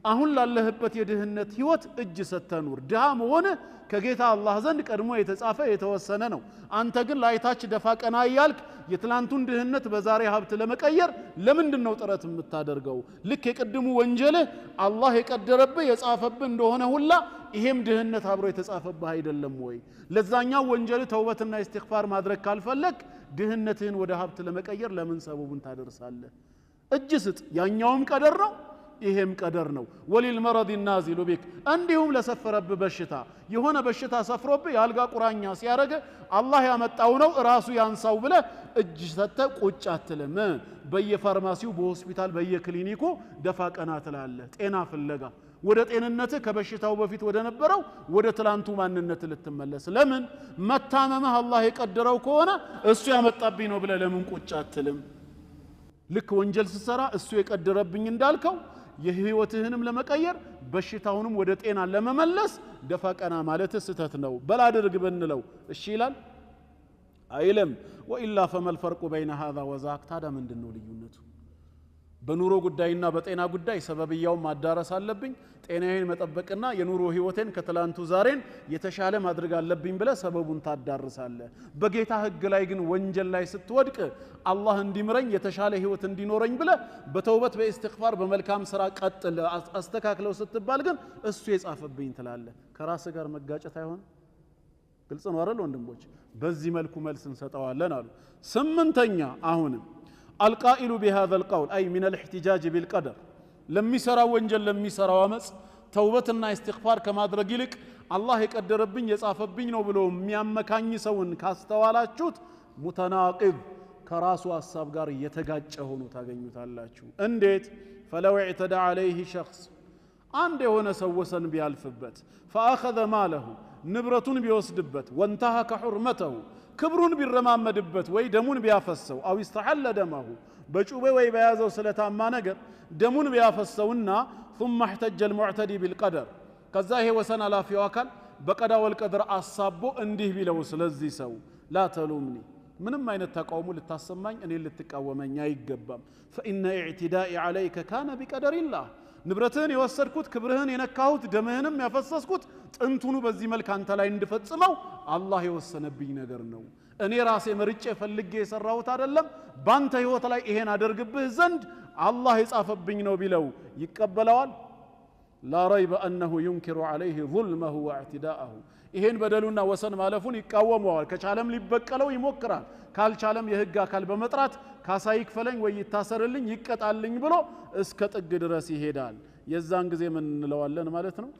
አሁን ላለህበት የድህነት ህይወት እጅ ሰተኑር ድሃ መሆነ ከጌታ አላህ ዘንድ ቀድሞ የተጻፈ የተወሰነ ነው አንተ ግን ላይታች ደፋ ቀና ያልክ የትላንቱን ድህነት በዛሬ ሀብት ለመቀየር ለምንድነው ጥረት የምታደርገው ልክ የቀድሙ ወንጀል አላህ የቀደረብህ የጻፈብህ እንደሆነ ሁላ ይሄም ድህነት አብሮ የተጻፈብህ አይደለም ወይ ለዛኛው ወንጀል ተውበትና ኢስቲግፋር ማድረግ ካልፈለክ ድህነትህን ወደ ሀብት ለመቀየር ለምን ሰበቡን ታደርሳለህ እጅ ስጥ ያኛውም ቀደር ነው ይሄም ቀደር ነው ወሊል መረድ النازل بك እንዲሁም ለሰፈረብ በሽታ የሆነ በሽታ ሰፍሮብ ያልጋ ቁራኛ ሲያረገ አላህ ያመጣው ነው ራሱ ያንሳው ብለ እጅ ሰተ ቁጭ አትልም በየፋርማሲው በሆስፒታል በየክሊኒኩ ደፋ ቀና ትላለ ጤና ፍለጋ ወደ ጤንነት ከበሽታው በፊት ወደ ነበረው ወደ ትላንቱ ማንነት ልትመለስ ለምን መታመመህ አላህ የቀደረው ከሆነ እሱ ያመጣብኝ ነው ብለ ለምን ቁጭ አትልም ልክ ወንጀል ሲሰራ እሱ የቀደረብኝ እንዳልከው የህይወትህንም ለመቀየር በሽታውንም ወደ ጤና ለመመለስ ደፋ ቀና ማለት ስተት ነው በላድርግ በንለው እሺ ይላል አይለም ወኢላ ፈመል ፈርቁ በይነ هذا وذاك ታዳ ምንድነው ልዩነቱ በኑሮ ጉዳይና በጤና ጉዳይ ሰበብያው ማዳረስ አለብኝ ጤናዬን መጠበቅና የኑሮ ህይወቴን ከትላንቱ ዛሬን የተሻለ ማድረግ አለብኝ ብለ ሰበቡን ታዳርሳለ በጌታ ህግ ላይ ግን ወንጀል ላይ ስትወድቅ አላህ እንዲምረኝ የተሻለ ህይወት እንዲኖረኝ ብለ በተውበት በኢስቲግፋር በመልካም ስራ ቀጥል አስተካክለው ስትባል ግን እሱ የጻፈብኝ ትላለ ከራስ ጋር መጋጨት አይሆን ግልጽ ነው አይደል ወንድሞች በዚህ መልኩ መልስ እንሰጣዋለን አሉ ስምንተኛ አሁንም القائل بهذا القول أي من الاحتجاج بالقدر لم يسرى وانجل لم يسرى ومس توبتنا استغفار كما درجلك الله يقدر بين يصافبين ነው ብሎ የሚያመካኝ ሰውን ካስተዋላችሁት متناقض ከራሱ ሐሳብ ጋር የተጋጨ ሆኖ ታገኙታላችሁ እንዴት فلو اعتدى عليه شخص አንድ የሆነ ሰው ወሰን ቢያልፍበት فاخذ ماله ንብረቱን ቢወስድበት وانتهك حرمته ክብሩን ቢረማመድበት ወይ ደሙን ቢያፈሰው አው ይስተሐለ ደማሁ በጩቤ ወይ በያዘው ስለታማ ነገር ደሙን ቢያፈሰውና ثم احتج المعتدي بالقدر ከዛ ይሄ ወሰን አላፊው አካል በቀዳ ወልቀድር አሳቦ እንዲህ ቢለው ስለዚህ ሰው لا تلومني ምንም አይነት ተቃውሞ ልታሰማኝ እኔ ልትቃወመኝ አይገባም فإن اعتدائي عليك كان بقدر الله ንብረትህን የወሰድኩት ክብርህን የነካሁት ደምህንም ያፈሰስኩት ጥንቱኑ በዚህ መልክ አንተ ላይ እንድፈጽመው አላህ የወሰነብኝ ነገር ነው እኔ ራሴ መርጬ ፈልጌ የሰራሁት አይደለም ባንተ ህይወት ላይ ይሄን አደርግብህ ዘንድ አላህ የጻፈብኝ ነው ቢለው ይቀበለዋል لا ريب انه ينكر عليه ظلمه واعتداءه ይሄን በደሉና ወሰን ማለፉን ይቃወመዋል ከቻለም ሊበቀለው ይሞክራል ካልቻለም የህግ አካል በመጥራት ካሳይክ ፈለኝ ወይ ይታሰርልኝ ይቀጣልኝ ብሎ እስከ ጥግ ድረስ ይሄዳል የዛን ጊዜ ምን እንለዋለን ማለት ነው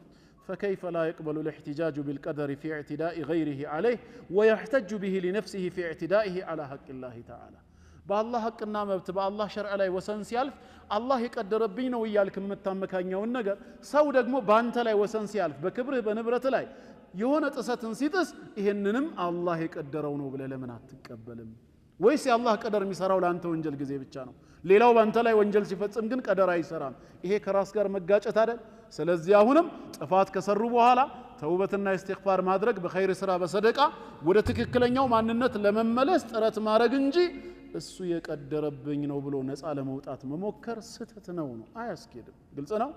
فكيف لا يقبل الاحتجاج بالقدر في اعتداء غيره عليه ويحتج به لنفسه في اعتدائه على حق الله تعالى بالله حقنا مبت بالله شرع ላይ ወሰን ሲያልፍ አላህ የቀደረብኝ ነው ይያልክ መታመካኛውን ነገር ሰው ደግሞ ባንተ ላይ ወሰን ሲያልፍ በክብርህ በንብረት ላይ የሆነ ጥሰትን ሲጥስ ይሄንንም አላህ የቀደረው ነው ብለ ለምን አትቀበልም ወይስ የአላህ ቀደር የሚሰራው ለአንተ ወንጀል ጊዜ ብቻ ነው ሌላው ባንተ ላይ ወንጀል ሲፈጽም ግን ቀደር አይሰራም ይሄ ከራስ ጋር መጋጨት አይደል ስለዚህ አሁንም ጥፋት ከሰሩ በኋላ ተውበትና ኢስቲግፋር ማድረግ በኸይር ስራ በሰደቃ ወደ ትክክለኛው ማንነት ለመመለስ ጥረት ማድረግ እንጂ እሱ የቀደረብኝ ነው ብሎ ነፃ ለመውጣት መሞከር ስተት ነው አያስኬድም ግልጽ ነው